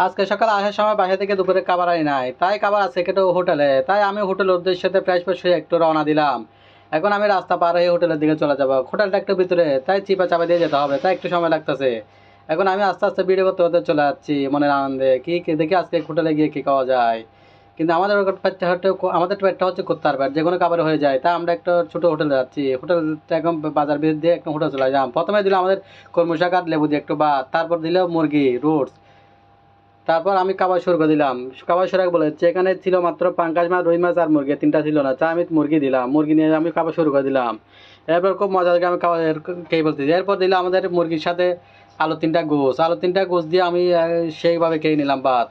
আজকে সকালে আসার সময় বাসা থেকে দুপুরে খাবার আনি নাই, তাই খাবার আছে কেটে হোটেলে, তাই আমি হোটেলের উদ্দেশ্যে ফ্রেশ ফ্রেশ হয়ে একটু রওনা দিলাম। এখন আমি রাস্তা পার হয়ে হোটেলের দিকে চলে যাবো। হোটেলটা একটু ভিতরে, তাই চিপা চাপা দিয়ে যেতে হবে, তাই একটু সময় লাগতেছে। এখন আমি আস্তে আস্তে ভিডিও করতে করতে চলে যাচ্ছি মনের আনন্দে, কি দেখি আজকে হোটেলে গিয়ে কি খাওয়া যায়। কিন্তু আমাদের পেটটা হচ্ছে আমাদের পেটটা হচ্ছে কুত্তার পেট, যে কোনো খাবার হয়ে যায়, তাই আমরা একটা ছোটো হোটেলে যাচ্ছি। হোটেলটা একদম বাজার ভিতর দিয়ে একটা হোটেল চলে যাম। প্রথমে দিল আমাদের কর্মী শাক আর লেবু দিয়ে একটু ভাত, তারপর দিল মুরগি রোস্ট। তারপর আমি খাবার শুরু করে দিলাম। খাবার শুরু করে বলেছে এখানে ছিল মাত্র পাঙ্কাশ মাছ, রুই মাছ আর মুরগি, তিনটা ছিল না, তাই আমি মুরগি দিলাম। মুরগি নিয়ে আমি খাবার শুরু করে দিলাম। এরপর খুব মজা লাগে আমি খাবার খেয়ে বলতেছি। এরপর দিলাম আমাদের মুরগির সাথে আলু তিনটা গোস দিয়ে আমি সেইভাবে খেয়ে নিলাম ভাত।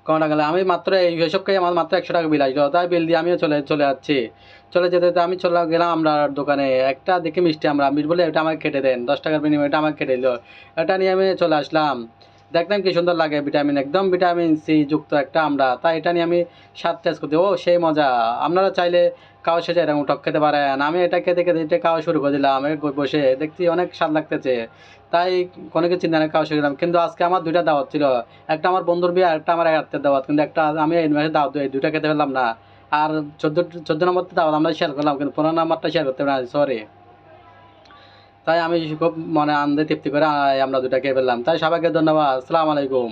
কোনটা গেলে আমি মাত্র এই এসব খেয়ে আমার মাত্র 100 টাকা বিল আসলো, তাই বিল দিয়ে আমিও চলে চলে যাচ্ছি। চলে যেতে যেতে আমি চলে গেলাম আমরা দোকানে। একটা দেখি মিষ্টি আমরা আমি বলে এটা আমাকে কেটে দেন, 10 টাকার বিনিময়ে এটা আমাকে কেটে দিল। এটা নিয়ে আমি চলে আসলাম। দেখলাম কি সুন্দর লাগে, ভিটামিন একদম ভিটামিন সি যুক্ত একটা আমরা, তাই এটা নিয়ে আমি স্বাদ টেস্ট করতে ও সেই মজা। আপনারা চাইলে খাওয়া শেষে এরকম টক খেতে পারেন। আমি এটা খেতে খেতে এটা খাওয়া শুরু করে দিলাম। বসে দেখছি অনেক স্বাদ লাগতেছে, তাই কোনো কিছু চিন্তা নেই খাওয়া শিখলাম। কিন্তু আজকে আমার দুইটা দাওয়াত ছিল, একটা আমার বন্ধুর বিয়ে আর একটা আমার আত্মীয় দাওয়াত, কিন্তু একটা আমি এই মাসে দাওয়াত এই দুইটা খেতে পারলাম না। আর 14 নম্বর দাওয়াত আমরা শেয়ার করলাম, কিন্তু 15 নম্বরটা শেয়ার করতে পারি সরি। তাই আমি খুব মনে আনন্দে তৃপ্তি করে আমরা দুটা খেয়ে ফেললাম। তাই সবাইকে ধন্যবাদ। আসসালামু আলাইকুম।